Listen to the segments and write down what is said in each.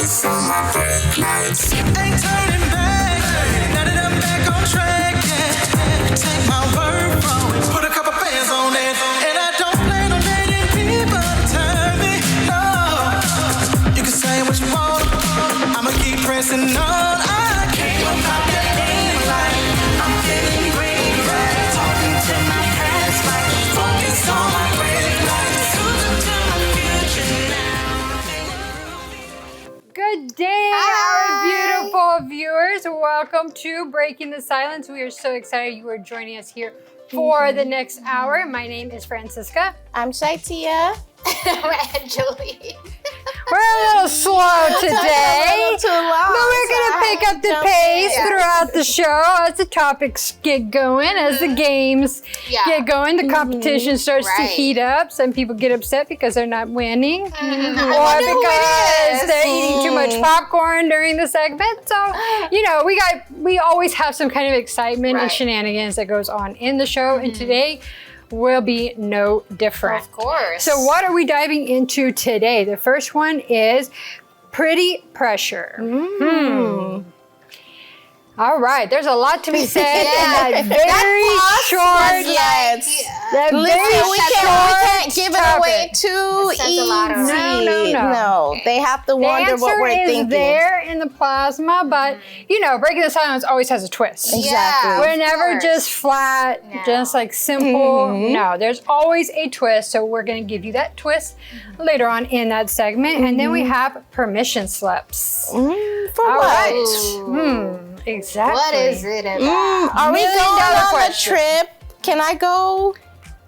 focus on my brake lights. Ain't turning back, now that I'm back on track, yeah. Take my word from it, put a couple bands on it, and I don't plan on letting people turn me, no. You can say what you want, I'ma keep pressing on. I can't go pop that green light, I'm feeling green right, talking to my past life, focus on my brake lights, losing to my future now. Good day, our beautiful viewers. Welcome to Breaking the Silence. We are so excited you are joining us here for the next hour. My name is Francisca. I'm ShyTia. I'm Angeline. We're a little slow today, A little too long, but we're going to so pick up the jump pace in. throughout the show as the topics get going, as the games get going, the competition starts to Right. heat up. Some people get upset because they're not winning, or wonder who it because is. they're eating too much popcorn during the segment. So, you know, we always have some kind of excitement and Right. shenanigans that goes on in the show, and today will be no different. Of course. So what are we diving into today? The first one is pretty pressure. All right, there's a lot to be said in that very short, Yes. that Listen, very we short can't give it away topic. too It says easy. a lot already. No. They have to The wonder what answer we're is thinking. there in the plasma, but you know, Breaking the Silence always has a twist. Exactly. Yeah, We're of never course. just flat, No. just like simple. No, there's always a twist. So we're going to give you that twist later on in that segment. And then we have permission slips. For All what? right. Exactly. What is it about? Are we $1 going million on question. a trip? Can I go?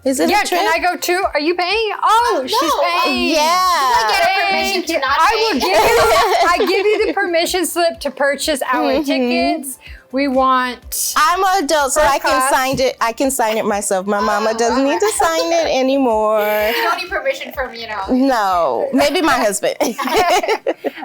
Is it Yeah, a trip? can I go too? Are you paying? Oh, she's paying. Yeah. I get a permission to not I will pay? give you. I give you the permission slip to purchase our tickets. We want. I'm an adult, so First I can class. sign it. I can sign it myself. My mama doesn't need to sign it anymore. You don't need permission from, No, maybe my husband.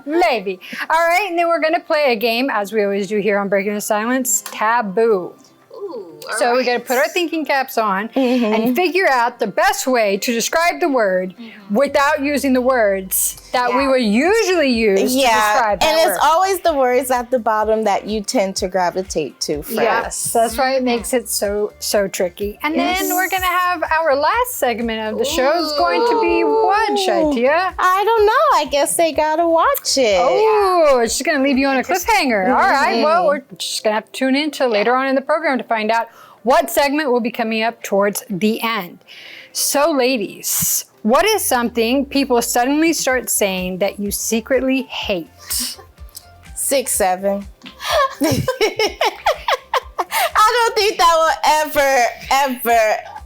Maybe. All right, and then we're going to play a game, as we always do here on Breaking the Silence, Taboo. Ooh, So we got to put our thinking caps on and figure out the best way to describe the word without using the words that we would usually use to describe that and word. it's always the words at the bottom that you tend to gravitate to first. Yes, that's why it makes it so tricky. And then we're going to have our last segment of the show is going to be what, ShyTia? I don't know. I guess they gotta watch it. Oh, it's just going to leave you on a cliffhanger. All right, well, we're just going to have to tune in till later on in the program to find out what segment will be coming up towards the end. So, ladies, what is something people suddenly start saying that you secretly hate? 6, 7. I don't think that will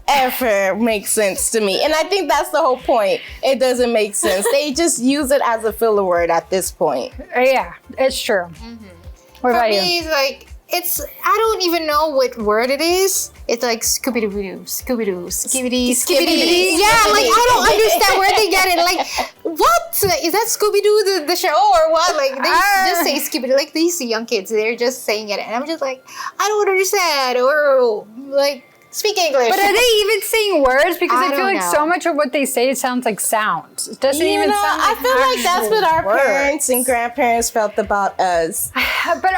ever make sense to me. And I think that's the whole point. It doesn't make sense. They just use it as a filler word at this point. Yeah, it's true. What For about me, you? it's like, I don't even know what word it is. It's like Scooby-Doo, Scooby-Doo, Skibidi, Skibidi. Yeah, like I don't understand where they get it. Like, what? Is that Scooby-Doo the show or what? Like, they just say Skibidi. Like, these young kids, they're just saying it. And I'm just like, I don't understand. Or, like, speak English. But are they even saying words? Because I, I feel don't like know. so much of what they say sounds like sounds. It doesn't even sound I like feel like that's what our words. parents and grandparents felt about us. But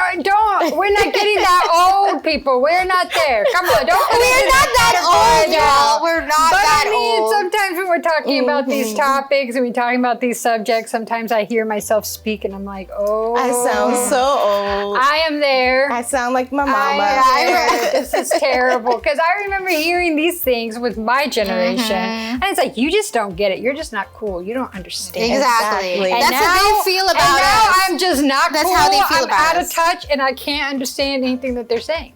we're not getting that old, people. We're not there. Come on, don't put We're it in not that old, category. y'all. We're not But that I mean, old. sometimes when we're talking about these topics and we're talking about these subjects, sometimes I hear myself speak and I'm like, oh. I sound so old. I am there. I sound like my mama. This is terrible because I remember hearing these things with my generation, and it's like you just don't get it. You're just not cool. You don't understand. Exactly. And That's now, how they feel about and now us. I'm just not That's cool. how they feel I'm about out us. of touch, and I can't understand anything that they're saying.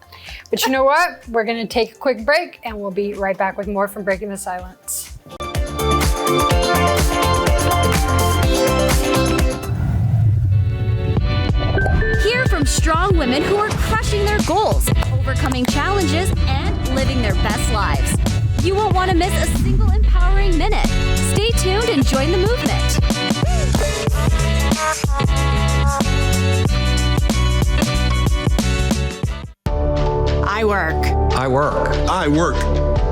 But you know what? We're gonna take a quick break, and we'll be right back with more from Breaking the Silence. Hear from strong women who are crushing their goals, overcoming challenges, and living their best lives. You won't want to miss a single empowering minute. Stay tuned and join the movement. I work. I work. I work.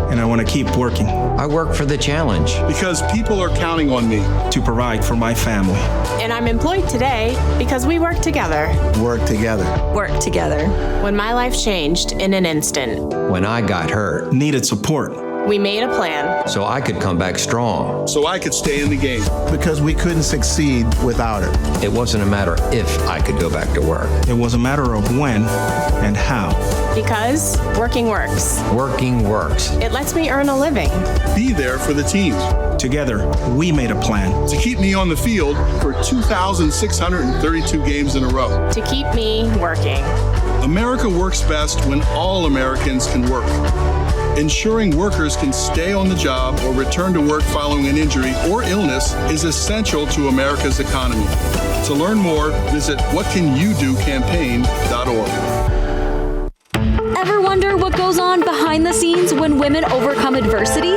and I want to keep working. I work for the challenge. Because people are counting on me to provide for my family. And I'm employed today because we work together. Work together. Work together. When my life changed in an instant. When I got hurt. Needed support. We made a plan. So I could come back strong. So I could stay in the game. Because we couldn't succeed without her. It wasn't a matter if I could go back to work. It was a matter of when and how. Because working works. Working works. It lets me earn a living. Be there for the team. Together, we made a plan. To keep me on the field for 2,632 games in a row. To keep me working. America works best when all Americans can work. Ensuring workers can stay on the job or return to work following an injury or illness is essential to America's economy. To learn more, visit whatcanyoudocampaign.org. Ever wonder what goes on behind the scenes when women overcome adversity?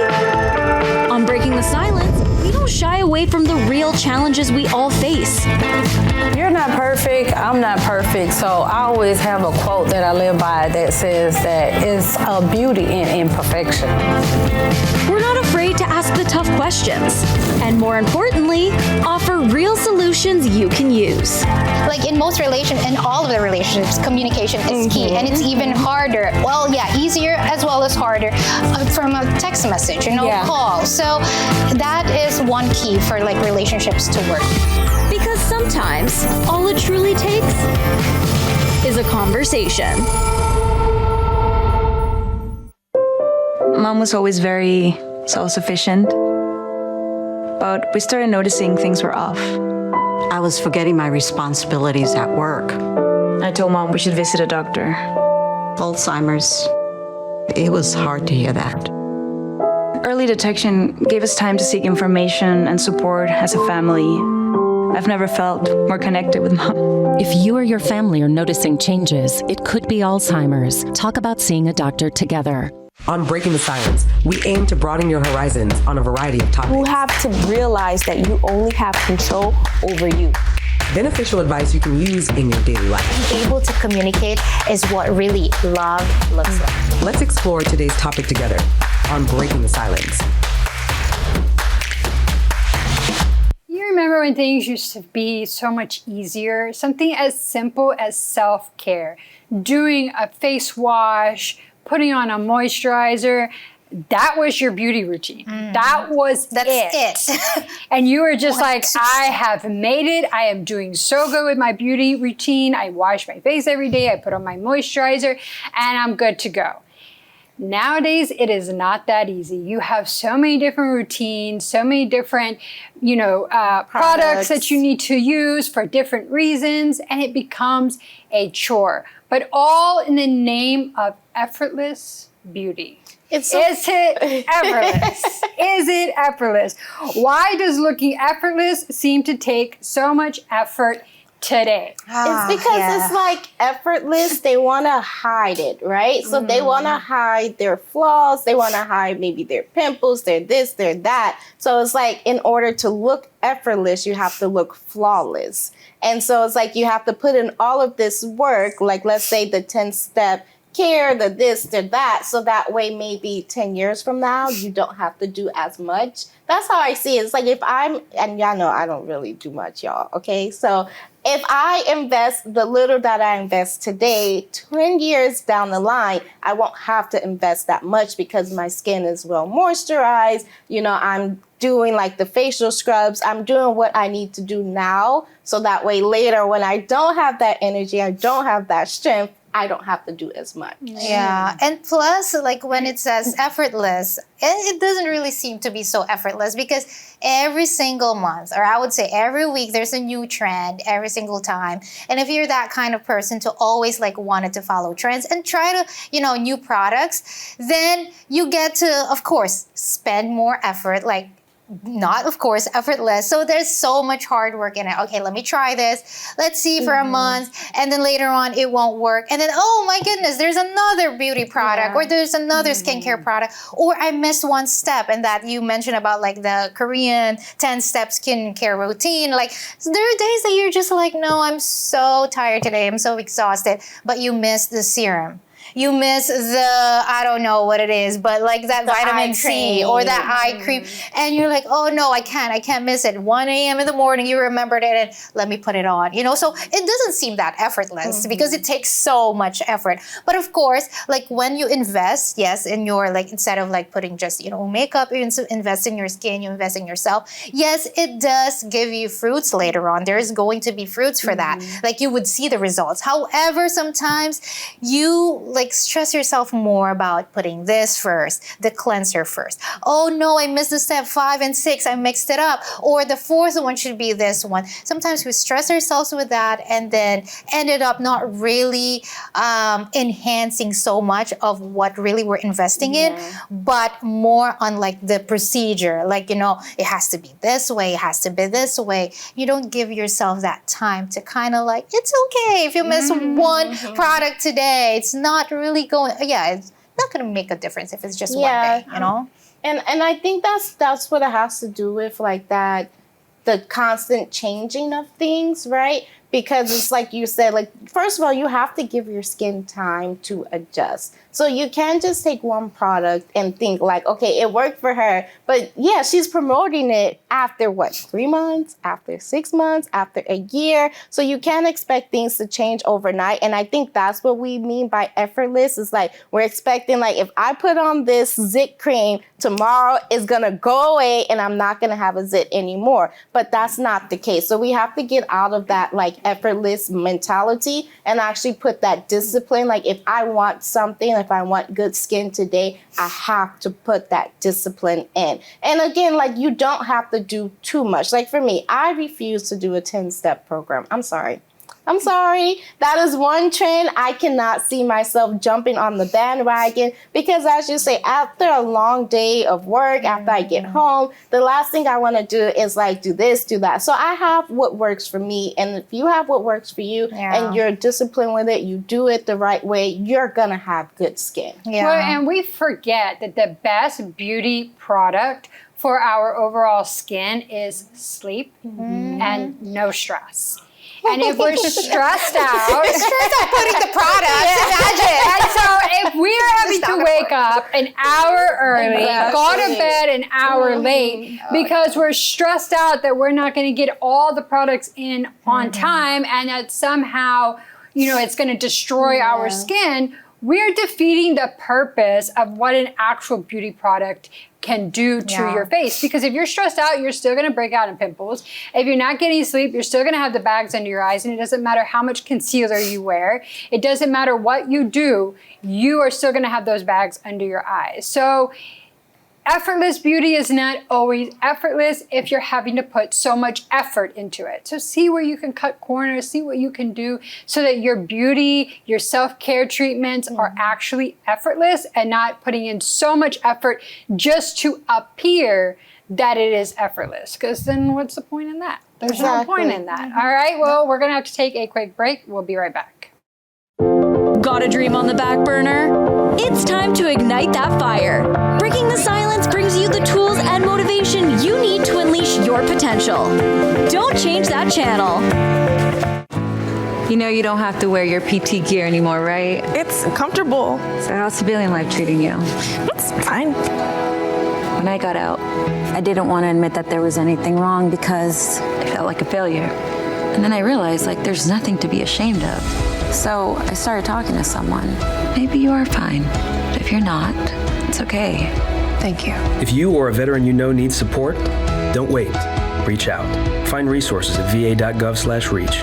On Breaking the Silence, we don't shy away from the real challenges we all face. You're not perfect, I'm not perfect, so I always have a quote that I live by that says that it's a beauty in imperfection. We're not afraid to ask the tough questions, and more importantly, offer real solutions you can use. Like in most relationships, in all of the relationships, communication is key, and it's even harder. Well, yeah, easier as well as harder from a text message, call. So that is one key for like relationships to work. Because sometimes all it truly takes is a conversation. Mom was always very self-sufficient, but we started noticing things were off. I was forgetting my responsibilities at work. I told Mom we should visit a doctor. Alzheimer's. It was hard to hear that. Early detection gave us time to seek information and support as a family. I've never felt more connected with Mom. If you or your family are noticing changes, it could be Alzheimer's. Talk about seeing a doctor together. On Breaking the Silence, we aim to broaden your horizons on a variety of topics. You have to realize that you only have control over you. Beneficial advice you can use in your daily life. Being able to communicate is what really love looks like. Let's explore today's topic together on Breaking the Silence. You remember when things used to be so much easier? Something as simple as self-care. Doing a face wash, putting on a moisturizer. That was your beauty routine. That's it. And you were just like, I have made it. I am doing so good with my beauty routine. I wash my face every day. I put on my moisturizer and I'm good to go. Nowadays, it is not that easy. You have so many different routines, so many different, products that you need to use for different reasons, and it becomes a chore. But all in the name of effortless beauty. Is it effortless? Is it effortless? Why does looking effortless seem to take so much effort today? It's because it's like effortless. They want to hide it, right? So they want to hide their flaws. They want to hide maybe their pimples, their this, their that. So it's like in order to look effortless, you have to look flawless. And so it's like you have to put in all of this work, like let's say the 10-step care, the this, the that, so that way maybe 10 years from now, you don't have to do as much. That's how I see it. It's like if and y'all know I don't really do much, y'all, okay? So if I invest the little that I invest today, 10 years down the line, I won't have to invest that much because my skin is well moisturized. I'm doing like the facial scrubs. I'm doing what I need to do now. So that way later when I don't have that energy, I don't have that strength, I don't have to do as much. Yeah, and plus, like when it says effortless, it doesn't really seem to be so effortless because every single month, or I would say every week, there's a new trend every single time. And if you're that kind of person to always like wanted to follow trends and try to, new products, then you get to, of course, spend more effort, like not, of course, effortless. So there's so much hard work in it. Okay, let me try this. Let's see for a month. And then later on, it won't work. And then, oh my goodness, there's another beauty product or there's another skincare product. Or I missed one step. And that you mentioned about like the Korean 10-step skincare routine. Like so there are days that you're just like, no, I'm so tired today. I'm so exhausted. But you missed the serum. you miss the, I don't know what it is, but like that The vitamin eye C cream. or that eye cream. And you're like, oh no, I can't miss it. 1 a.m. in the morning, you remembered it and let me put it on. So it doesn't seem that effortless because it takes so much effort. But of course, like when you invest, yes, in your, like, instead of like putting just, makeup, you invest in your skin, you invest in yourself. Yes, it does give you fruits later on. There's going to be fruits for that. Like you would see the results. However, sometimes you like stress yourself more about putting this first, the cleanser first. Oh no, I missed the step 5 and 6. I mixed it up. Or the 4th one should be this one. Sometimes we stress ourselves with that and then ended up not really enhancing so much of what really we're investing in, but more on like the procedure. Like, it has to be this way, it has to be this way. You don't give yourself that time to kind of like, it's okay if you miss one product today. It's not really going, it's not going to make a difference if it's just one day, And I think that's what it has to do with like that, the constant changing of things, right? Because it's like you said, like, first of all, you have to give your skin time to adjust. So you can't just take one product and think like, okay, it worked for her. But yeah, she's promoting it after 3 months, after 6 months, after a year. So you can't expect things to change overnight. And I think that's what we mean by effortless. Is like, we're expecting like, if I put on this zit cream, tomorrow it's going to go away and I'm not going to have a zit anymore. But that's not the case. So we have to get out of that like effortless mentality and actually put that discipline. Like if I want something, if I want good skin today, I have to put that discipline in. And again, like you don't have to do too much. Like for me, I refuse to do a 10-step program. I'm sorry. That is one trend I cannot see myself jumping on the bandwagon because, as you say, after a long day of work, after I get home, the last thing I want to do is like do this, do that. So I have what works for me. And if you have what works for you and you're disciplined with it, you do it the right way, you're going to have good skin. Yeah. Well, and we forget that the best beauty product for our overall skin is sleep and no stress. And if we're stressed out, putting the products, imagine. And so if we are having to wake up an hour early, go to bed an hour late because we're stressed out that we're not going to get all the products in on time and that somehow, it's going to destroy our skin, we're defeating the purpose of what an actual beauty product can do to your face. Because if you're stressed out, you're still going to break out in pimples. If you're not getting sleep, you're still going to have the bags under your eyes. And it doesn't matter how much concealer you wear. It doesn't matter what you do. You are still going to have those bags under your eyes. So effortless beauty is not always effortless if you're having to put so much effort into it. So see where you can cut corners, see what you can do so that your beauty, your self-care treatments are actually effortless and not putting in so much effort just to appear that it is effortless. Because then what's the point in that? There's no point in that. All right, well, we're going to have to take a quick break. We'll be right back. Got a dream on the back burner? It's time to ignite that fire. Breaking the silence brings you the tools and motivation you need to unleash your potential. Don't change that channel. You know you don't have to wear your PT gear anymore, right? It's comfortable. So how's civilian life treating you? It's fine. When I got out, I didn't want to admit that there was anything wrong because I felt like a failure. And then I realized, there's nothing to be ashamed of. So I started talking to someone. Maybe you are fine, but if you're not, it's okay. Thank you. If you or a veteran you know needs support, don't wait. Reach out. Find resources at va.gov/reach.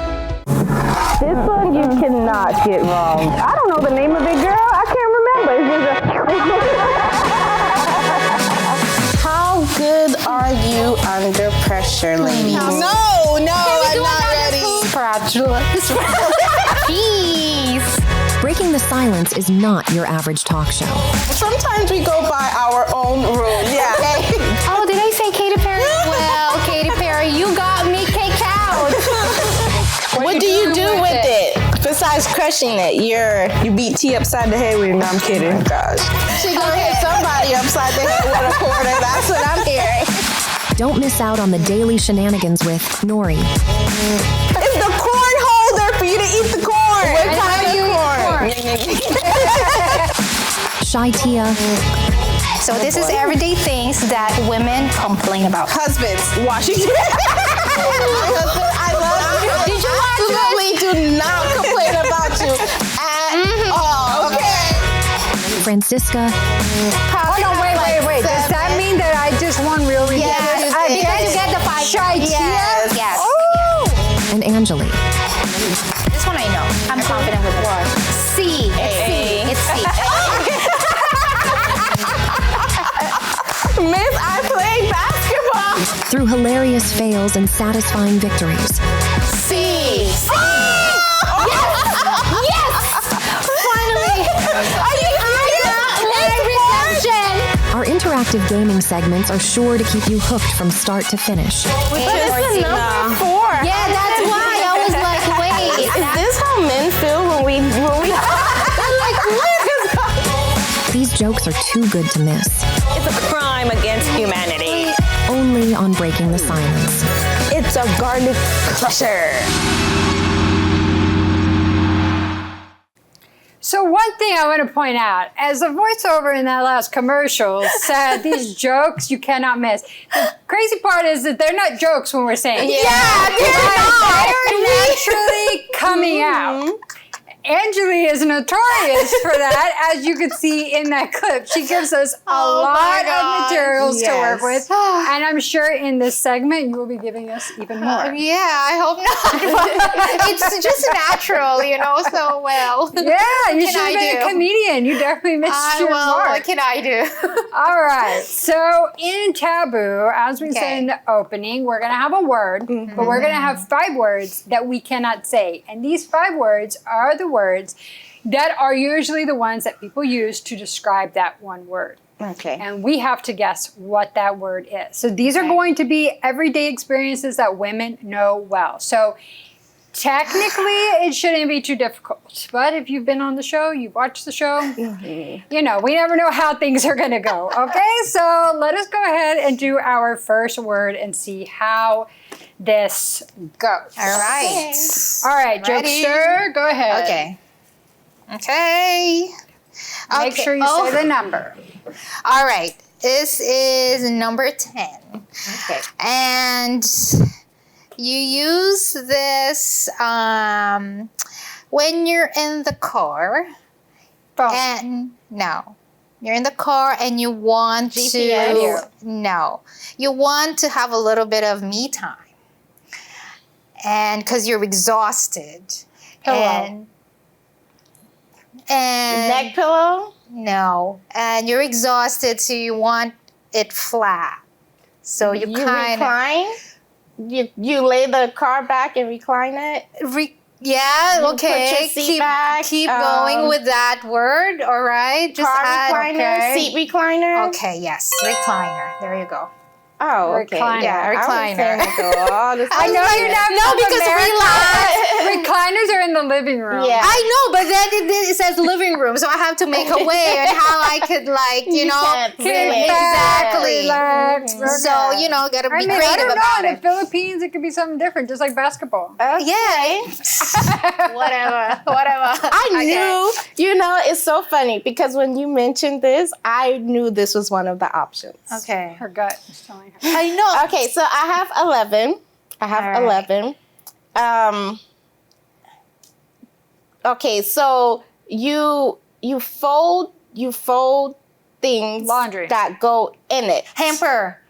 This song you cannot get wrong. I don't know the name of it, girl. I can't remember. How good are you under pressure, ladies? No, I'm not ready. Jeez. Breaking the silence is not your average talk show. Sometimes we go by our own rules. Yeah. Oh, did I say Katy Perry? Well, Katy Perry, you got me kicked out. What do you do with it? Besides crushing it, you beat T upside the head with it. No, I'm kidding. Oh, gosh. She gonna hit somebody upside the head with a quarter. That's what I'm hearing. Don't miss out on the daily shenanigans with Nori. It's the corn holder for you to eat the corn. What kind of corn? ShyTia. So this is everyday things that women complain about. Husbands, Washington. My husband, I love you. Did you watch it? Absolutely do not complain about you at all. Okay. Francisca. Oh no, wait. Does that mean that I just won real ridiculous? Yes, because you get the 5. ShyTia? Yes. Oh! And Angeli. This one I know. I'm confident with it. C. It's C. Miss, I played basketball. Through hilarious fails and satisfying victories. C. Yes! Finally! Are you Our interactive gaming segments are sure to keep you hooked from start to finish. But it's the number 4. Yeah, that's why I was like, wait. Is this how men feel when we like, what is going? These jokes are too good to miss. It's a crime against humanity. Only on Breaking the Silence. It's a garlic crusher. So one thing I want to point out, as the voiceover in that last commercial said, these jokes you cannot miss. The crazy part is that they're not jokes when we're saying, they're naturally coming out. Angeli is notorious for that, as you could see in that clip. She gives us a lot of materials to work with. And I'm sure in this segment, you will be giving us even more. Yeah, I hope not. It's just natural, so well. Yeah, you should have been a comedian. You definitely missed your mark. What can I do? All right. So in Taboo, as we said in the opening, we're going to have a word, but we're going to have 5 words that we cannot say. And these 5 words are the words that are usually the ones that people use to describe that one word. Okay. And we have to guess what that word is. So these are going to be everyday experiences that women know well. So technically, it shouldn't be too difficult. But if you've been on the show, you've watched the show, we never know how things are going to go. Okay, so let us go ahead and do our first word and see how this goes. All right. All right, Jokester, go ahead. Okay. Make sure you say the number. All right. This is number 10. Okay. And you use this when you're in the car. And no. You're in the car and you want to you want to have a little bit of me time. And because you're exhausted. Pillow. And neck pillow? No. And you're exhausted, so you want it flat. So you kind of... You lay the car back and recline it? Okay. Put your seat back. Keep going with that word, all right? Just car recliner, seat recliner? Okay, yes. Recliner. There you go. Oh, okay. Recliner. Yeah, recliner. I know you're not recliners are in the living room. Yeah. I know, but then it says living room, so I have to make a way on how I could exactly. So, gotta be creative about it. In the Philippines, it could be something different, just like basketball. Yeah. Whatever. I knew, it's so funny because when you mentioned this, I knew this was one of the options. Okay. Her gut is telling her. I know. Okay, so I have 11. Okay, so you fold things laundry that go in it. Hamper.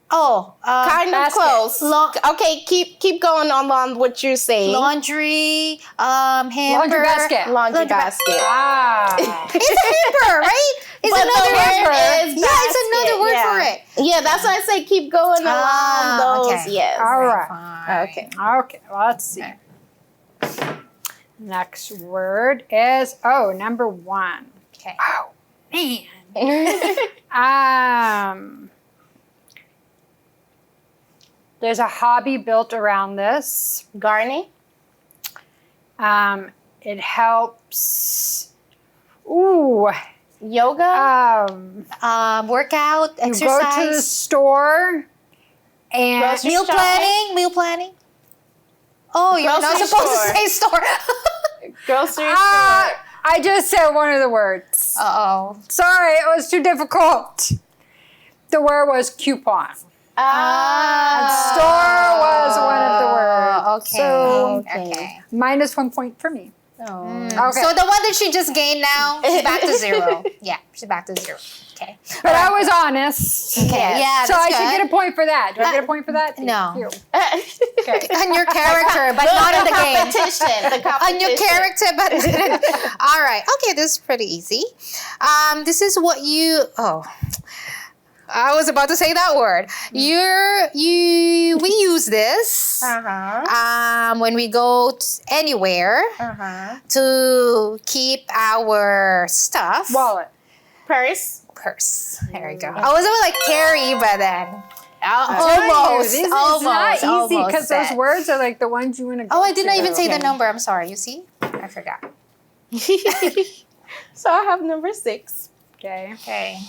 Kind of close. Okay, keep going on what you're saying. Laundry, hamper. Laundry basket. Laundry basket. It's a hamper, right? It's another word. It's another word for it. Yeah, that's why I say keep going along those. Okay. Yes. All right. Okay. Okay, well, let's see. Next word is, number 1. Okay. Oh, man. There's a hobby built around this. Gardening? It helps. Ooh. Yoga? Workout, exercise. You go to the store and... Meal planning. Oh, you're not supposed to say store. Grocery store. I just said one of the words. Uh-oh. Sorry, it was too difficult. The word was coupon. And store was one of the words. Okay. So, Okay. minus 1 point for me. Okay. So the one that she just gained now, she's back to 0. Yeah, she's back to 0. Okay. But I was honest. Okay. Yeah, so that's I should good. get a point for that. Do I get a point for that? No. You. On your character, but not in the game. The competition. On your character, but all right. Okay, this is pretty easy. This is what you. Oh, I was about to say that word. We use this when we go anywhere to keep our stuff. Wallet. Purse. There we go. I was about like carry, but then. Almost. It's Almost. not easy because those set. words are like the ones you want to go Oh, I did not even say Okay. the number. I'm sorry. You see? I forgot. So I have number 6. Okay. Okay.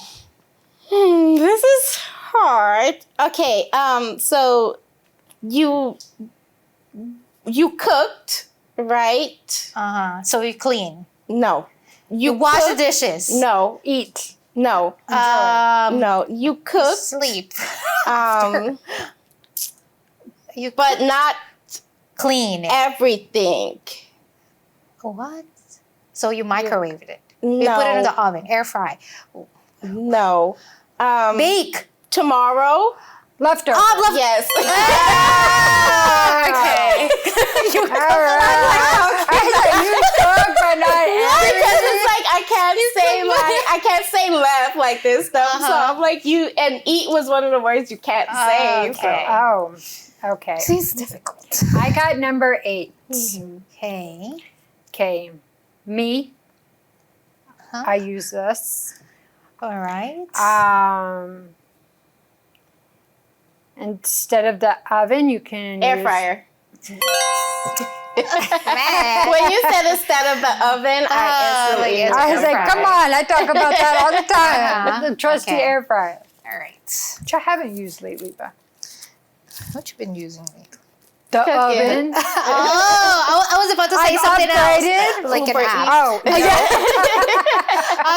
This is hard. Okay, so you cooked, right? So you clean. No. You wash the cooked? dishes. No. Eat. No. No. You cooked. Sleep. But not clean everything. What? So you microwaved it. No. You put it in the oven, air fry. No. Bake. Tomorrow. Leftover. Yes. Okay. All right. You cook, but not Because it's like I can't say left like this stuff. So I'm like and eat was one of the words you can't say. Okay. Oh, okay. Seems difficult. I got number 8. Okay. Okay. Me. I use this. All right. Instead of the oven, you can Air use fryer. Man. When you said instead of the oven, I instantly I was like, come on, I talk about that all the time. The trusty Okay. air fryer. All right. Which I haven't used lately, but. What you been using lately? The oven. I was about to say something else. Like an app. Oh,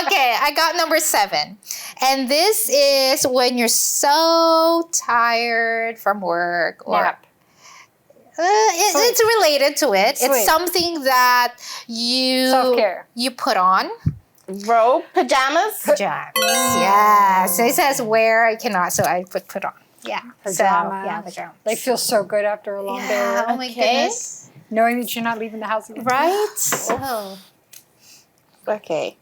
Okay, I got number 7. And this is when you're so tired from work or Nap. it's related to it. Sleep. It's something that you Self-care. you put on. robe, pajamas. Yes. It says wear, I cannot, so I put on. Yeah. Pajamas. So, yeah, pajamas. They feel so good after a long day. Yeah, of work. oh my goodness. Knowing that you're not leaving the house again. Right? Oh. Okay.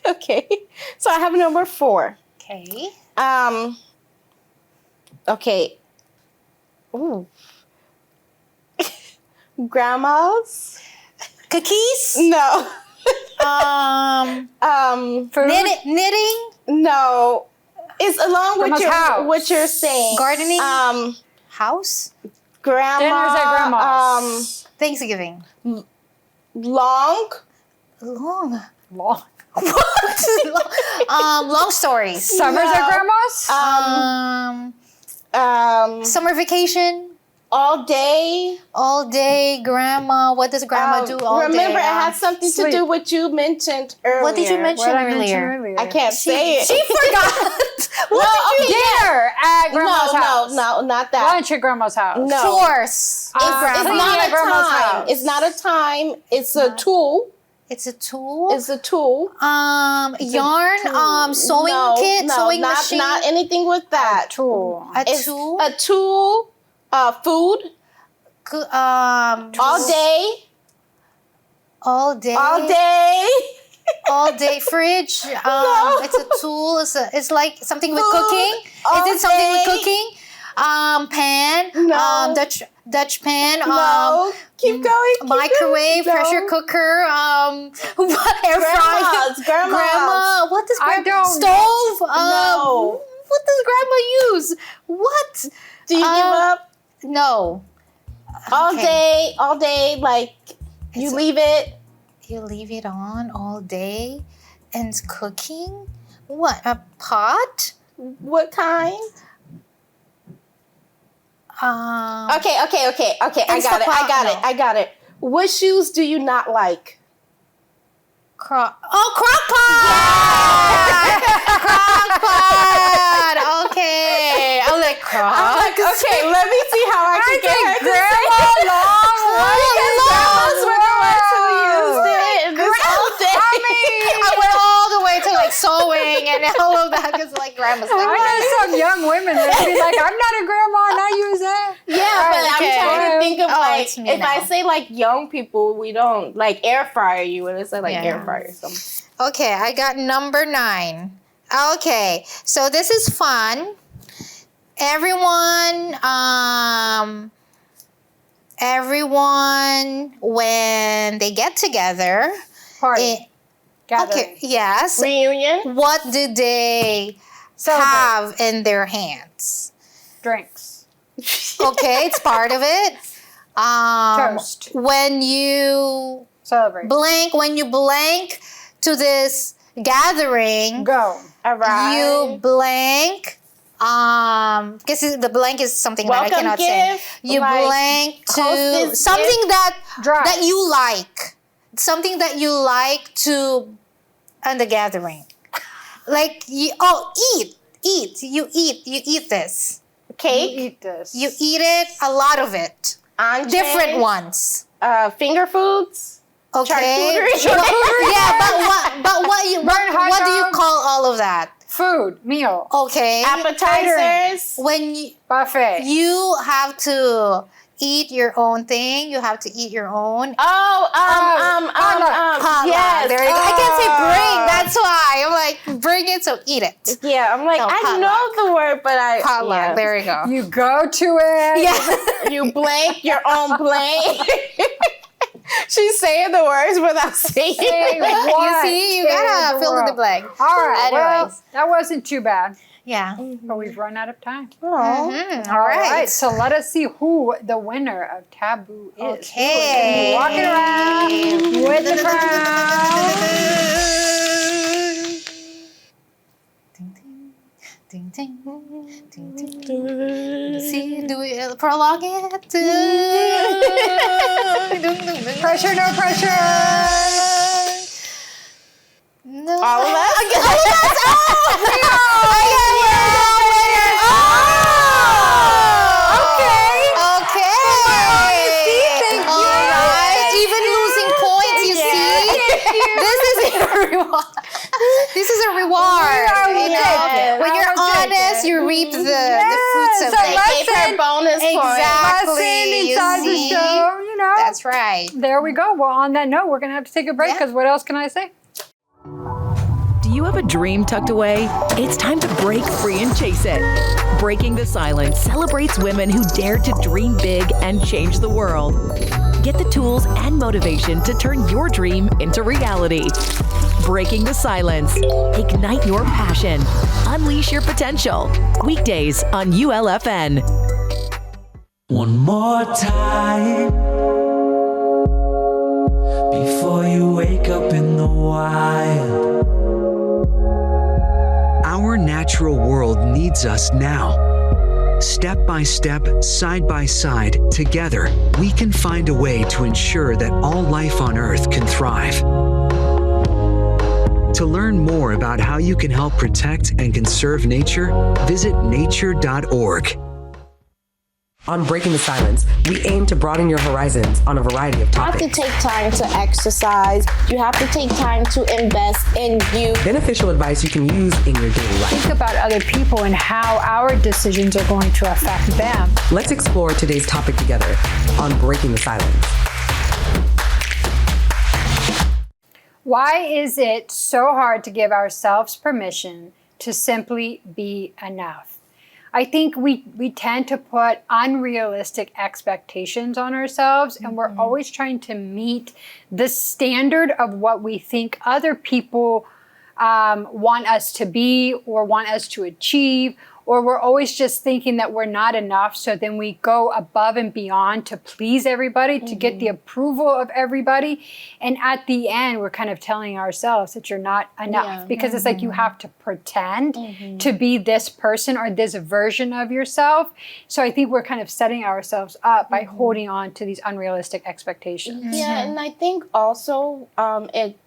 Okay. So I have number 4. Okay. Okay. Ooh. Grandma's cookies? No. Knitting? No. It's along with Grandma's what you're saying. Gardening? House. Dinners at grandma's. Thanksgiving. Long. Long. What? Long stories. Summers at grandma's? Summer vacation. All day. All day, grandma. What does grandma do all day? Remember, it had something to do with you mentioned earlier. What did you mention earlier? I can't say it. She forgot. Dinner at grandma's house. No, not that. Lunch at grandma's house. No. Chores. It's not at a grandma's time. house. It's not a time. It's a tool. It's a tool. It's a tool. Yarn. Sewing kit. Sewing machine. Not anything with that. Tool. It's a tool. Food. All day. All day. All day. All day fridge. No. It's a tool. It's like something with cooking. All Is it something day. with cooking? Pan. No. Dutch pan. No. Keep going. Microwave. No. Pressure cooker. Air fryer. Grandma. What does grandma? I don't Stove. No. What does grandma use? What? Do you give up? No. All day, like you leave it. You leave it on all day and cooking? What? A pot? What kind? Okay. I got it. What shoes do you not like? Crock pot. Okay. I'm like, crock. I'm like, okay, let me see how I can get her to say Grandma's were the ones who used it this whole day. I went all the way to like sewing and all of that because like grandma's like, I know some young women that be like, I'm not a grandma and I use that. Yeah, but I'm trying to think of like, it's me if I now. say like young people, we don't like air fryer you and it's like Yeah. air fryer something. Okay, I got number 9. Okay, so this is fun. Everyone, when they get together, Party. Okay, yes. Reunion. What do they have in their hands? Drinks. Okay, it's part of it. Toast. When you Celebrate. when you blank to this gathering, Go. you blank. Because the blank is something that I Welcome cannot gift, say. You like blank to hostess something gift. that you like. Something that you like to on the gathering. Like eat. You eat this. Cake. You eat this. You eat it, a lot of it. Entrees. Different ones. Finger foods. Okay. Charcuterie. Yeah, but what do you call all of that? Food. Meal. Okay. Appetizers. When you Buffet. you have to eat your own thing, you have to eat your own. potluck. Yes. There you go. I can't say bring. That's why I'm like bring it, so eat it. Yeah, I'm like No, I potluck. know the word, but I Potluck. yeah. There you go. You go to it. Yeah. You blank your own blank. She's saying the words without saying it. You see, you gotta fill in the blank. All right. Well, Anyways. that wasn't too bad, Yeah. but we've run out of time. All right. So let us see who the winner of Taboo is. Okay. Walking around with the crown. Ding, ding, ding, ding, ding. See, do we prologue it? Pressure, no pressure. No. All of us? All of us? Oh! Thank you. All right. Even losing points, you see? This is a reward. This is a reward. When you're honest, you reap the fruits of so it. Gave her bonus points. Exactly. Inside the see? show, you know. That's right. There we go. Well, on that note, we're going to have to take a break because what else can I say? Do you have a dream tucked away? It's time to break free and chase it. Breaking the Silence celebrates women who dare to dream big and change the world. Get the tools and motivation to turn your dream into reality. Breaking the Silence. Ignite your passion. Unleash your potential. Weekdays on ULFN. One more time before you wake up in the wild. Our natural world needs us now. Step by step, side by side, together, we can find a way to ensure that all life on Earth can thrive. To learn more about how you can help protect and conserve nature, visit nature.org. On Breaking the Silence, we aim to broaden your horizons on a variety of You have topics. to take time to exercise. You have to take time to invest in you. Beneficial advice you can use in your daily life. Think about other people and how our decisions are going to affect them. Let's explore today's topic together on Breaking the Silence. Why is it so hard to give ourselves permission to simply be enough? I think we tend to put unrealistic expectations on ourselves, and we're always trying to meet the standard of what we think other people want us to be or want us to achieve, or we're always just thinking that we're not enough, so then we go above and beyond to please everybody, to get the approval of everybody, and at the end we're kind of telling ourselves that you're not enough, because it's like you have to pretend to be this person or this version of yourself. So I think we're kind of setting ourselves up by holding on to these unrealistic expectations. Yeah, and I think also it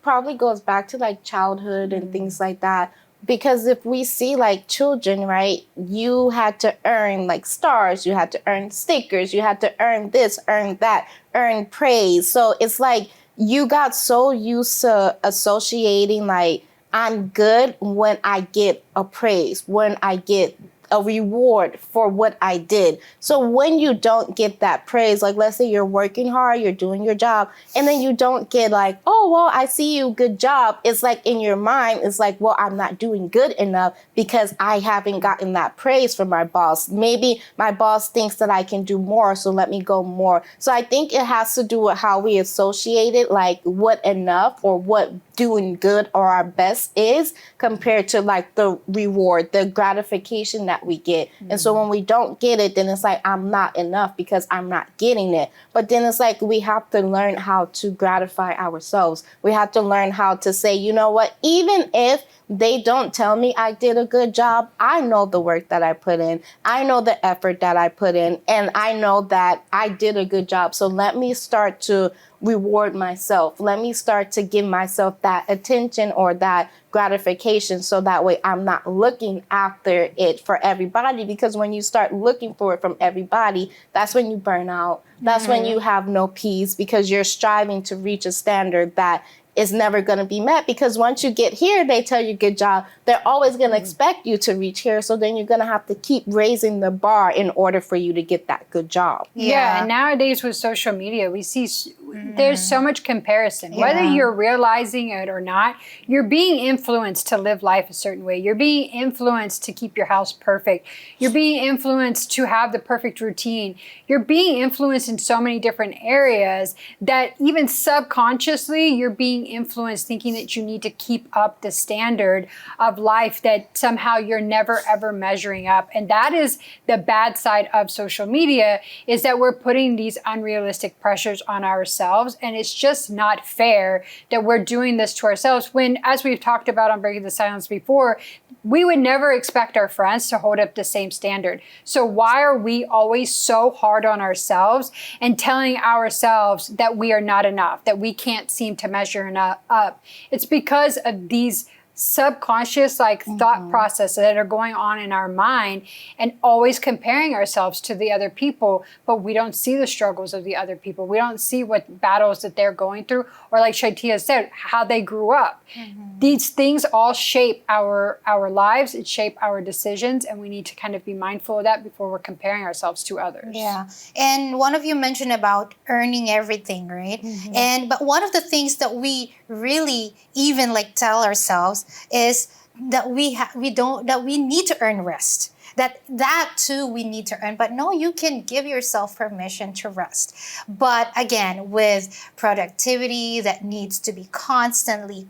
probably goes back to like childhood and things like that. Because if we see like children, right, you had to earn like stars, you had to earn stickers, you had to earn this, earn that, earn praise. So it's like you got so used to associating like I'm good when I get a praise, when I get a reward for what I did. So when you don't get that praise, like let's say you're working hard, you're doing your job, and then you don't get like, oh, well, I see you, good job. It's like in your mind, it's like, well, I'm not doing good enough because I haven't gotten that praise from my boss. Maybe my boss thinks that I can do more, so let me go more. So I think it has to do with how we associate it, like what enough or what doing good or our best is compared to like the reward, the gratification that we get. And so when we don't get it, then it's like, I'm not enough because I'm not getting it. But then it's like, we have to learn how to gratify ourselves. We have to learn how to say, you know what, even if they don't tell me I did a good job, I know the work that I put in. I know the effort that I put in, and I know that I did a good job. So let me start to reward myself. Let me start to give myself that attention or that gratification, so that way I'm not looking after it for everybody. Because when you start looking for it from everybody, that's when you burn out. That's when you have no peace, because you're striving to reach a standard that is never going to be met. Because once you get here, they tell you good job. They're always going to expect you to reach here. So then you're going to have to keep raising the bar in order for you to get that good job. Yeah, and nowadays with social media, we see there's so much comparison. Whether you're realizing it or not, you're being influenced to live life a certain way. You're being influenced to keep your house perfect. You're being influenced to have the perfect routine. You're being influenced in so many different areas that even subconsciously, you're being influenced thinking that you need to keep up the standard of life that somehow you're never ever measuring up. And that is the bad side of social media, is that we're putting these unrealistic pressures on ourselves. And it's just not fair that we're doing this to ourselves when, as we've talked about on Breaking the Silence before, we would never expect our friends to hold up the same standard. So why are we always so hard on ourselves and telling ourselves that we are not enough, that we can't seem to measure enough up? It's because of these subconscious thought processes that are going on in our mind, and always comparing ourselves to the other people, but we don't see the struggles of the other people. We don't see what battles that they're going through, or like ShyTia said, how they grew up. These things all shape our lives, it shape our decisions, and we need to kind of be mindful of that before we're comparing ourselves to others. Yeah. And one of you mentioned about earning everything, right? But one of the things that we really even tell ourselves is that we need to earn rest. That too we need to earn. But no, you can give yourself permission to rest. But again, with productivity that needs to be constantly,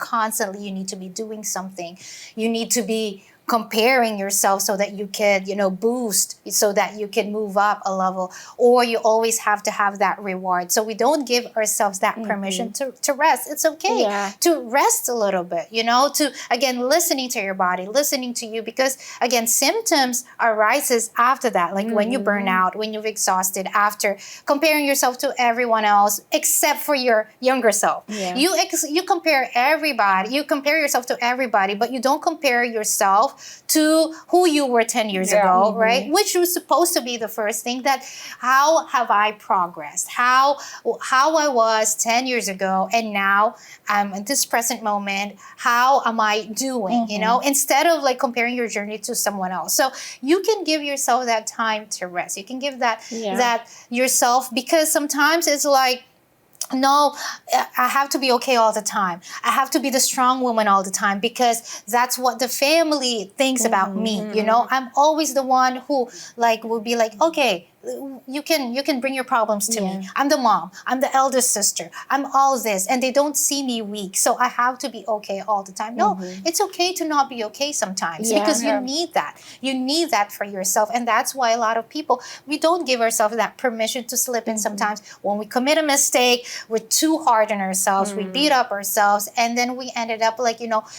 you need to be doing something. You need to be comparing yourself so that you can, boost, so that you can move up a level, or you always have to have that reward. So we don't give ourselves that permission to rest. It's okay to rest a little bit, to, again, listening to your body, listening to you, because again, symptoms arises after that, when you burn out, when you've exhausted, after comparing yourself to everyone else, except for your younger self. You compare everybody, you compare yourself to everybody, but you don't compare yourself to who you were 10 years ago, right? Which was supposed to be the first thing, that how have I progressed? How I was 10 years ago, and now I'm at this present moment, how am I doing? Instead of comparing your journey to someone else. So you can give yourself that time to rest. You can give that yourself, because sometimes it's no, I have to be okay all the time. I have to be the strong woman all the time, because that's what the family thinks about me. I'm always the one who will be okay, you can bring your problems to me. I'm the mom. I'm the eldest sister. I'm all this, and they don't see me weak. So I have to be okay all the time. No, it's okay to not be okay sometimes, because you need that. You need that for yourself. And that's why a lot of people, we don't give ourselves that permission to slip in sometimes. When we commit a mistake, we're too hard on ourselves. We beat up ourselves, and then we ended up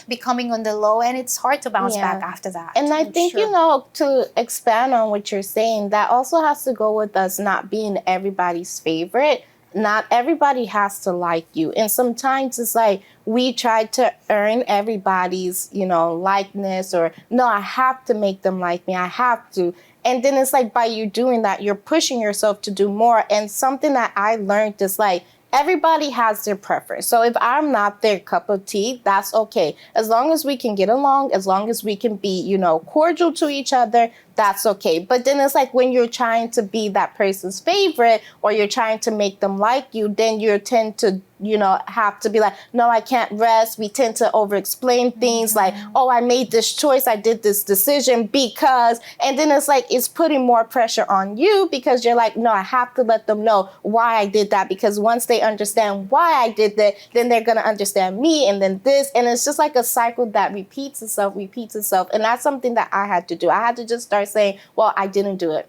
becoming on the low, and it's hard to bounce back after that. And I think, to expand on what you're saying, that also has to go with us not being everybody's favorite. not everybody has to like you. And sometimes it's like we try to earn everybody's, likeness, or no, I have to make them like me. I have to. And then it's like by you doing that, you're pushing yourself to do more. And something that I learned is like, everybody has their preference. So if I'm not their cup of tea, that's okay. As long as we can get along, as long as we can be, cordial to each other, that's okay. But then it's like when you're trying to be that person's favorite, or you're trying to make them like you, then you tend to, have to be like, no, I can't rest. We tend to over-explain things like, oh, I made this choice, I did this decision because, and then it's like, it's putting more pressure on you because you're like, no, I have to let them know why I did that, because once they understand why I did that, then they're going to understand me, and then this, and it's just like a cycle that repeats itself. And that's something that I had to do. I had to just start saying, well, I didn't do it.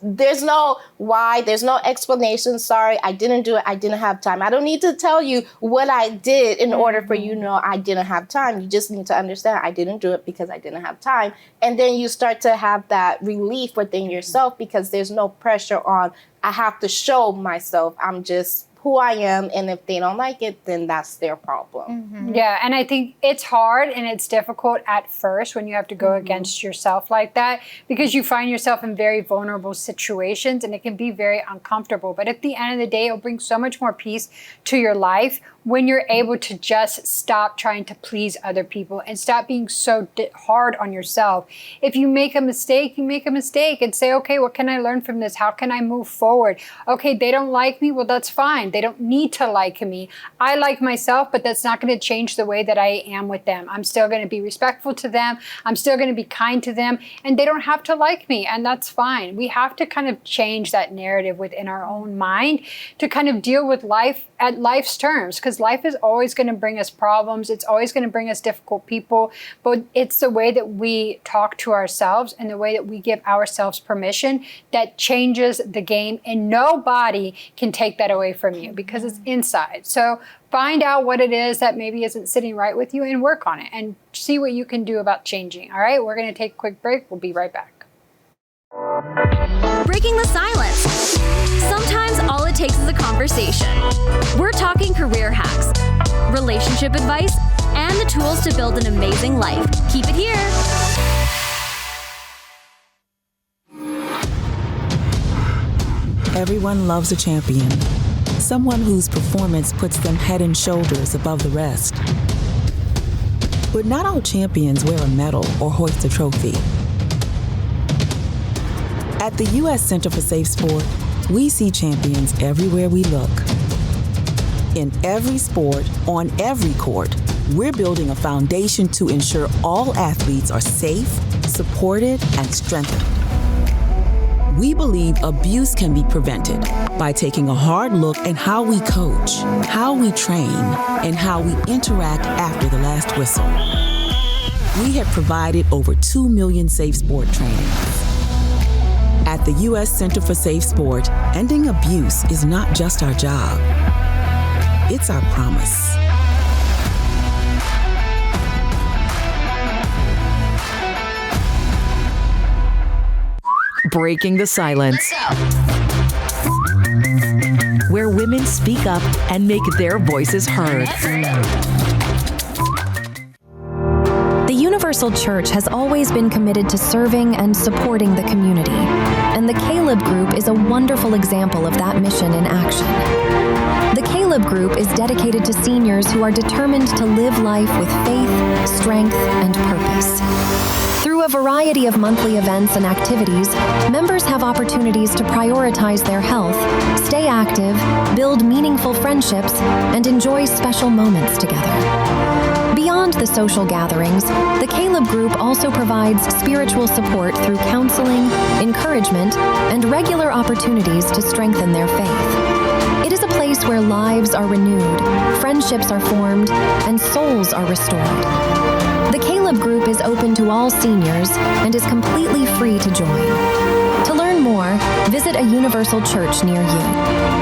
There's no why, there's no explanation. Sorry, I didn't do it. I didn't have time. I don't need to tell you what I did in order for you to know I didn't have time. You just need to understand I didn't do it because I didn't have time. And then you start to have that relief within yourself because there's no pressure on, I have to show myself. I'm just who I am, and if they don't like it, then that's their problem. Yeah, and I think it's hard and it's difficult at first when you have to go against yourself like that, because you find yourself in very vulnerable situations and it can be very uncomfortable. But at the end of the day, it'll bring so much more peace to your life when you're able to just stop trying to please other people and stop being so hard on yourself. If you make a mistake, you make a mistake and say, okay, what can I learn from this? How can I move forward? Okay, they don't like me. Well, that's fine. They don't need to like me. I like myself, but that's not going to change the way that I am with them. I'm still going to be respectful to them. I'm still going to be kind to them, and they don't have to like me, and that's fine. We have to kind of change that narrative within our own mind to kind of deal with life at life's terms, because life is always going to bring us problems. It's always going to bring us difficult people, but it's the way that we talk to ourselves and the way that we give ourselves permission that changes the game, and nobody can take that away from you because it's inside. So find out what it is that maybe isn't sitting right with you and work on it and see what you can do about changing. All right, we're going to take a quick break. We'll be right back. Breaking the silence. Sometimes all it takes is a conversation. We're talking career hacks, relationship advice, and the tools to build an amazing life. Keep it here. Everyone loves a champion. Someone whose performance puts them head and shoulders above the rest. But not all champions wear a medal or hoist a trophy. At the U.S. Center for Safe Sport, we see champions everywhere we look. In every sport, on every court, we're building a foundation to ensure all athletes are safe, supported, and strengthened. We believe abuse can be prevented by taking a hard look at how we coach, how we train, and how we interact after the last whistle. We have provided over 2 million safe sport trainings. At the U.S. Center for Safe Sport, ending abuse is not just our job. It's our promise. Breaking the silence. Where women speak up and make their voices heard. The Universal Church has always been committed to serving and supporting the community, and the Caleb Group is a wonderful example of that mission in action. The Caleb Group is dedicated to seniors who are determined to live life with faith, strength, and purpose. Through a variety of monthly events and activities, members have opportunities to prioritize their health, stay active, build meaningful friendships, and enjoy special moments together. Beyond the social gatherings, the Caleb Group also provides spiritual support through counseling, encouragement, and regular opportunities to strengthen their faith. It is a place where lives are renewed, friendships are formed, and souls are restored. The Caleb Group is open to all seniors and is completely free to join. To learn more, visit a Universal Church near you.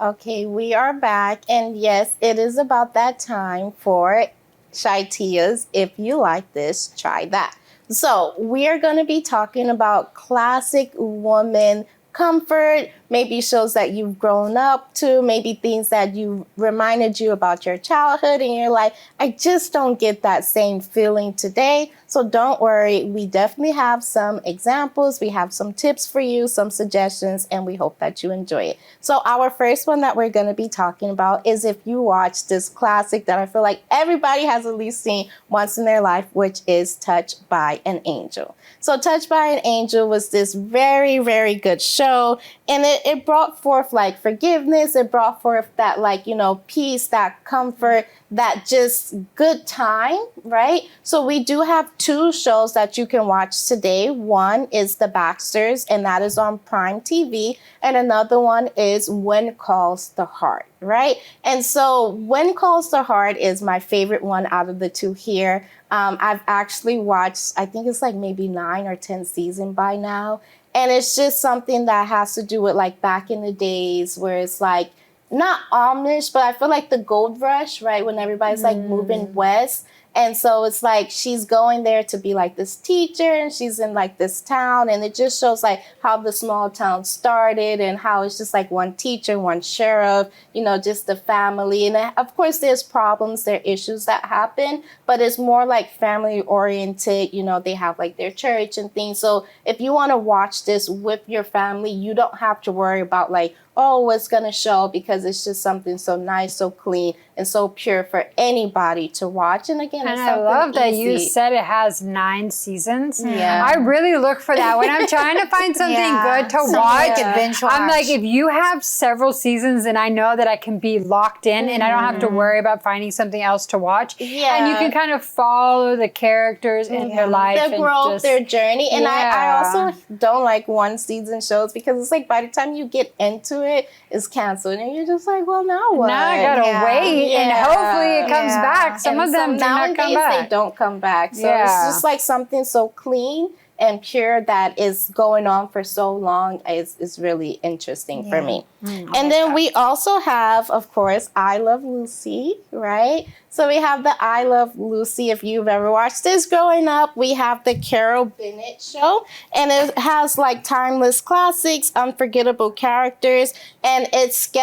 Okay, we are back. And yes, it is about that time for ShyTia's If You Like This, Try That. So we are going to be talking about classic woman comfort, maybe shows that you've grown up to, maybe things that you reminded you about your childhood and you're like, I just don't get that same feeling today. So don't worry, we definitely have some examples, we have some tips for you, some suggestions, and we hope that you enjoy it. So our first one that we're going to be talking about is if you watch this classic that I feel like everybody has at least seen once in their life, which is Touched by an Angel. So Touched by an Angel was this very, very good show, and it brought forth like forgiveness, it brought forth that like, peace, that comfort, that just good time, right? So we do have 2 shows that you can watch today. One is The Baxters, and that is on Prime TV. And another one is When Calls the Heart, right? And so When Calls the Heart is my favorite one out of the 2 here. I've actually watched, I think it's like maybe 9 or 10 seasons by now. And it's just something that has to do with like back in the days where it's like, not Amish, but I feel like the gold rush, right? When everybody's like moving west. And so it's like she's going there to be like this teacher and she's in like this town. And it just shows like how the small town started and how it's just like one teacher, one sheriff, just the family. And of course, there's problems, there are issues that happen, but it's more like family oriented. They have like their church and things. So if you want to watch this with your family, you don't have to worry about like, oh, what's going to show, because it's just something so nice, so clean, and so pure for anybody to watch. And again, and I love that you said it has 9 seasons. I really look for that when I'm trying to find something good to watch. I'm like, if you have several seasons, and I know that I can be locked in and I don't have to worry about finding something else to watch. And you can kind of follow the characters in their life. Their growth, their journey. And I also don't like 1-season shows because it's like by the time you get into it's canceled and you're just like, well, now what? Now I gotta wait and hopefully it comes back. Some of them do not come back. They don't come back. So it's just like something so clean and pure that is going on for so long is really interesting for me. And then we also have, of course, I Love Lucy, right? So we have the I Love Lucy. If you've ever watched this growing up, we have the Carol Burnett show. And it has like timeless classics, unforgettable characters, and it's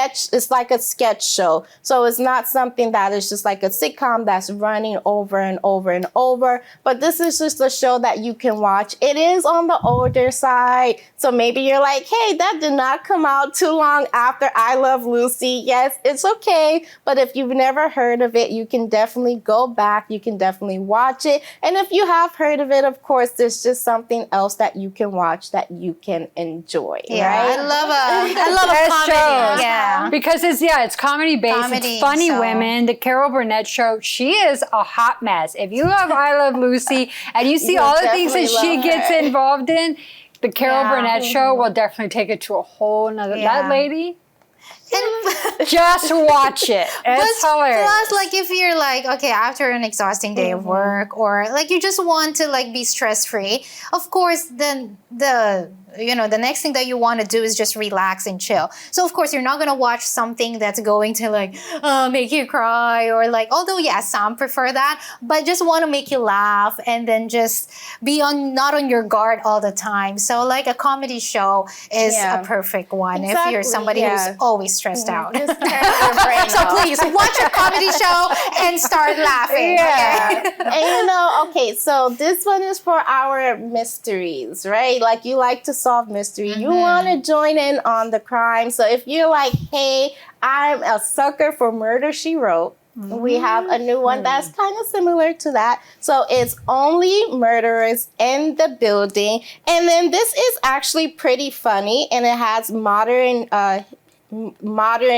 like a sketch show. So it's not something that is just like a sitcom that's running over and over and over. But this is just a show that you can watch. It is on the older side. So maybe you're like, hey, that did not come out too long after I Love Lucy. Yes, it's okay. But if you've never heard of it, you can definitely go back. You can definitely watch it. And if you have heard of it, of course, there's just something else that you can watch that you can enjoy. Right? I love a comedy. Yeah. Because it's comedy based. It's funny women. The Carol Burnett show, she is a hot mess. If you love I Love Lucy and you see all the things that she gets involved in, the Carol Burnett show will definitely take it to a whole nother. That lady. Just watch it. It's hilarious. Plus, like if you're like, okay, after an exhausting day of work, or like you just want to like be stress free, of course, then the next thing that you want to do is just relax and chill. So of course you're not gonna watch something that's going to like make you cry, or like, although some prefer that, but just want to make you laugh and then just be not on your guard all the time. So like a comedy show is a perfect one if you're somebody who's always stressed out. Just turn your brain so please watch a comedy show and start laughing. Okay? And okay, so this one is for our mysteries, right? Like you like to solve mystery. You want to join in on the crime. So if you're like, hey, I'm a sucker for Murder, She Wrote, we have a new one that's kind of similar to that. So it's Only Murderers in the Building. And then this is actually pretty funny, and it has modern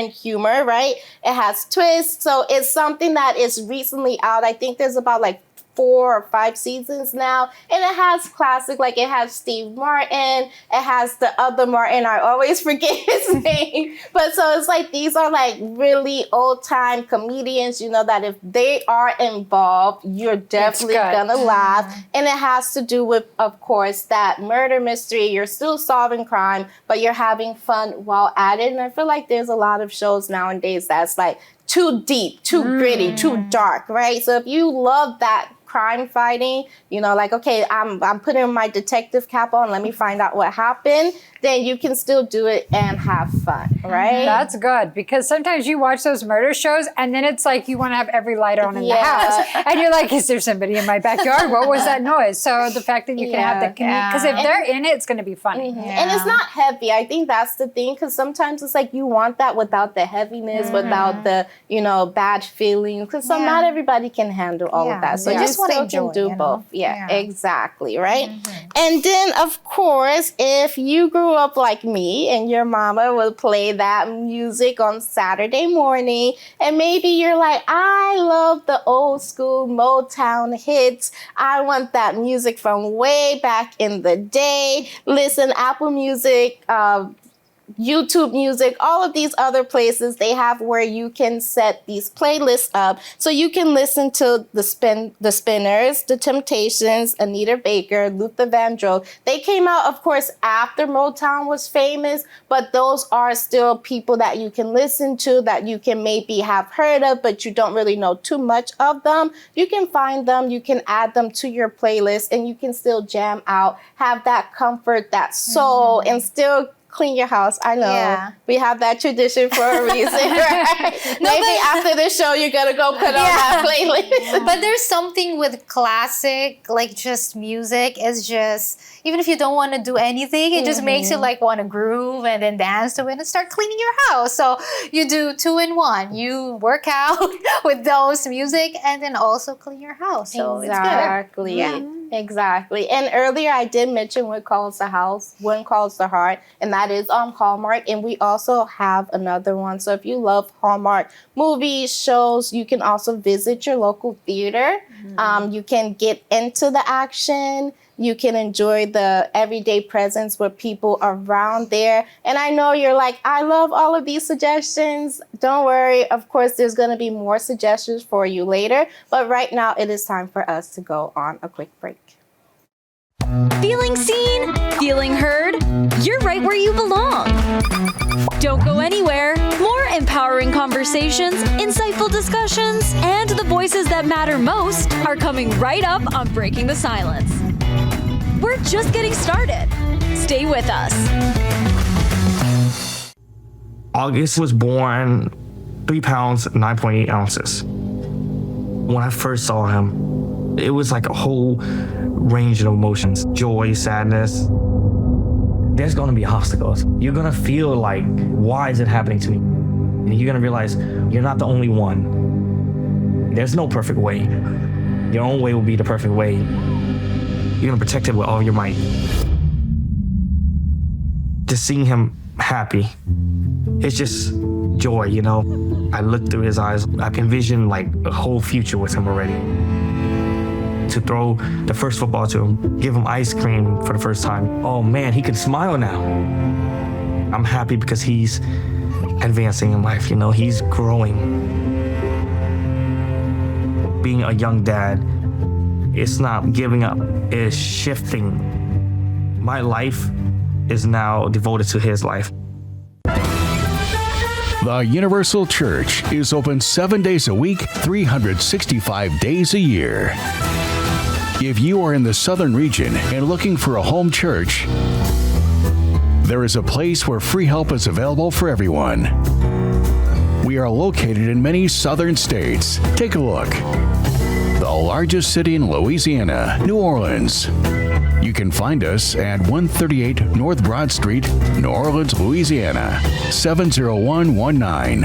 humor, right? It has twists. So it's something that is recently out. I think there's about like 4 or 5 seasons now, and it has classic, like it has Steve Martin, it has the other Martin, I always forget his name, but so it's like these are like really old time comedians, you know, that if they are involved, you're definitely gonna laugh. And it has to do with, of course, that murder mystery. You're still solving crime, but you're having fun while at it. And I feel like there's a lot of shows nowadays that's like too deep, too gritty, too dark, right? So if you love that crime fighting, you know, like, okay, I'm putting my detective cap on, let me find out what happened, then you can still do it and have fun, right? That's good, because sometimes you watch those murder shows and then it's like you want to have every light on in the house. And you're like, is there somebody in my backyard? What was that noise? So the fact that you can have that, because if they're in it, it's going to be funny. And it's not heavy. I think that's the thing, because sometimes it's like you want that without the heaviness, without the, you know, bad feelings, because not everybody can handle all of that. So you still can do both. Yeah, exactly, right? And then, of course, if you grew up like me and your mama would play that music on Saturday morning, and maybe you're like, I love the old school Motown hits. I want that music from way back in the day. Listen, Apple Music, YouTube Music, all of these other places, they have where you can set these playlists up so you can listen to the Spinners, the Temptations, Anita Baker, Luther Vandross. They came out, of course, after Motown was famous, but those are still people that you can listen to, that you can maybe have heard of, but you don't really know too much of them. You can find them, you can add them to your playlist, and you can still jam out, have that comfort, that soul, and still clean your house. I know we have that tradition for a reason, right? Maybe after the show, you're gonna go put on that playlist. But there's something with classic, like just music is just, even if you don't want to do anything, it just makes you like want to groove and then dance to it and start cleaning your house. So you do 2 in 1. You work out with those music and then also clean your house. So exactly. It's good. Exactly. And earlier I did mention What Calls the House, One Calls the Heart, and that is on Hallmark. And we also have another one. So if you love Hallmark movies, shows, you can also visit your local theater. You can get into the action. You can enjoy the everyday presence with people around there. And I know you're like, I love all of these suggestions. Don't worry. Of course, there's going to be more suggestions for you later. But right now, it is time for us to go on a quick break. Feeling seen? Feeling heard? You're right where you belong. Don't go anywhere. More empowering conversations, insightful discussions, and the voices that matter most are coming right up on Breaking the Silence. We're just getting started. Stay with us. August was born 3 pounds, 9.8 ounces. When I first saw him, it was like a whole range of emotions, joy, sadness. There's gonna be obstacles. You're gonna feel like, why is it happening to me? And you're gonna realize you're not the only one. There's no perfect way. Your own way will be the perfect way. You're gonna protect it with all your might. Just seeing him happy, it's just joy, you know? I look through his eyes, I can envision like a whole future with him already. To throw the first football to him, give him ice cream for the first time. Oh man, he can smile now. I'm happy because he's advancing in life, you know, he's growing. Being a young dad, it's not giving up, it's shifting. My life is now devoted to his life. The Universal Church is open 7 days a week, 365 days a year. If you are in the southern region and looking for a home church, there is a place where free help is available for everyone. We are located in many southern states. Take a look. The largest city in Louisiana, New Orleans. You can find us at 138 North Broad Street, New Orleans, Louisiana, 70119.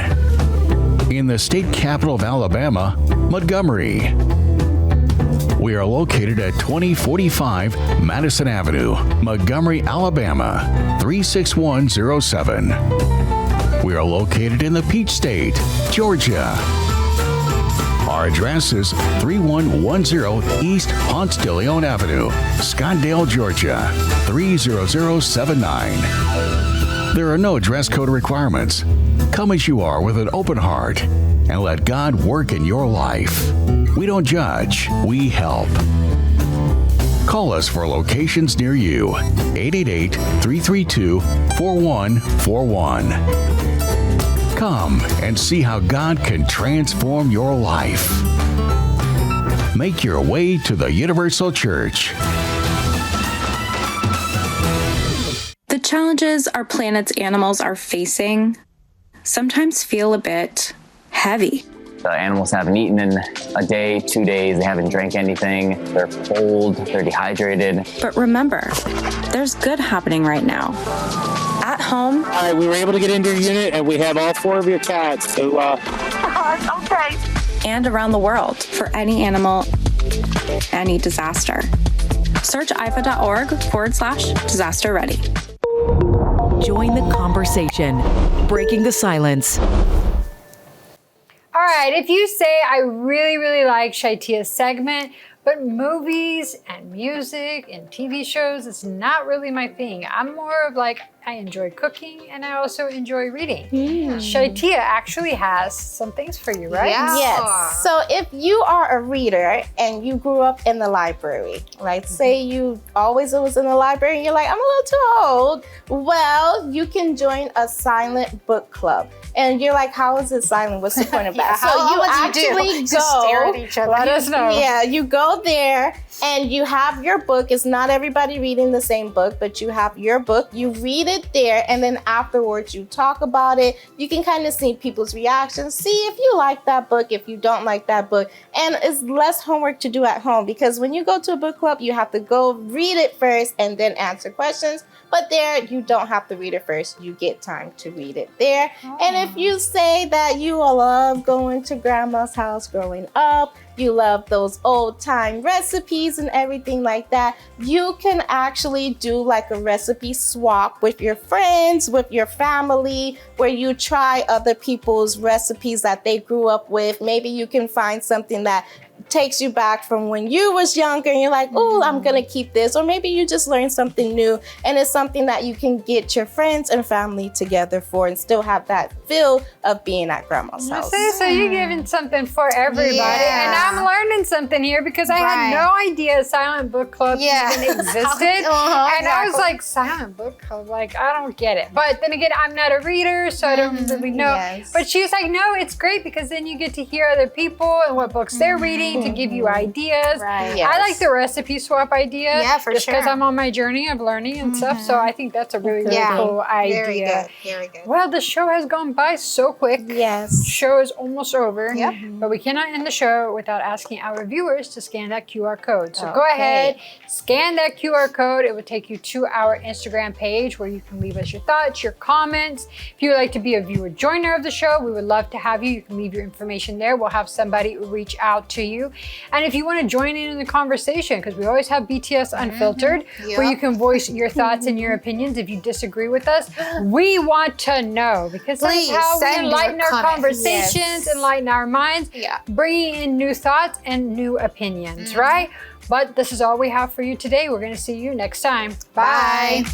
In the state capital of Alabama, Montgomery. We are located at 2045 Madison Avenue, Montgomery, Alabama, 36107. We are located in the Peach State, Georgia. Our address is 3110 East Ponce de Leon Avenue, Scottsdale, Georgia, 30079. There are no dress code requirements. Come as you are with an open heart and let God work in your life. We don't judge, we help. Call us for locations near you. 888-332-4141. Come and see how God can transform your life. Make your way to the Universal Church. The challenges our planet's animals are facing sometimes feel a bit heavy. The animals haven't eaten in a day, 2 days, they haven't drank anything, they're cold, they're dehydrated. But remember, there's good happening right now. At home. All right, we were able to get into your unit and we have all 4 of your cats. So, okay. And around the world for any animal, any disaster. Search ifa.org/disaster ready. Join the conversation, breaking the silence. All right, if you say, I really, really like ShyTia's segment, but movies and music and TV shows is not really my thing. I'm more of like, I enjoy cooking and I also enjoy reading. ShyTia actually has some things for you, right? Yes. So if you are a reader and you grew up in the library, like say you always was in the library and you're like, I'm a little too old. Well, you can join a silent book club. And you're like, how is it silent? What's the point of that? Yeah, so you would actually Just stare at each other. Let us know. Yeah, you go there and you have your book. It's not everybody reading the same book, but you have your book. You read it there, and then afterwards you talk about it. You can kind of see people's reactions, see if you like that book, if you don't like that book. And it's less homework to do at home, because when you go to a book club, you have to go read it first and then answer questions. But there, you don't have to read it first. You get time to read it there. And if you say that you love going to grandma's house growing up, you love those old time recipes and everything like that, you can actually do like a recipe swap with your friends, with your family, where you try other people's recipes that they grew up with. Maybe you can find something that takes you back from when you was younger and you're like, oh, I'm gonna keep this. Or maybe you just learned something new and it's something that you can get your friends and family together for and still have that feel of being at grandma's house. So you're giving something for everybody. Yeah. And I'm learning something here because I had no idea silent book club even existed. And I was like, silent book club? Like, I don't get it. But then again, I'm not a reader, so I don't really know. But she's like, no, it's great because then you get to hear other people and what books they're reading to give you ideas. I like the recipe swap idea. Yeah, for just sure. because I'm on my journey of learning and stuff. So I think that's a really, really cool idea. Very good. Very good. Well, the show has gone by so quick. Yes. Show is almost over. But we cannot end the show without asking our viewers to scan that QR code. So go ahead, scan that QR code. It will take you to our Instagram page where you can leave us your thoughts, your comments. If you would like to be a viewer joiner of the show, we would love to have you. You can leave your information there. We'll have somebody reach out to you. And if you want to join in the conversation, because we always have BTS Unfiltered, where you can voice your thoughts and your opinions. If you disagree with us, we want to know, because that's how we enlighten our conversations, enlighten our minds, bringing in new thoughts and new opinions, right? But this is all we have for you today. We're going to see you next time. Bye.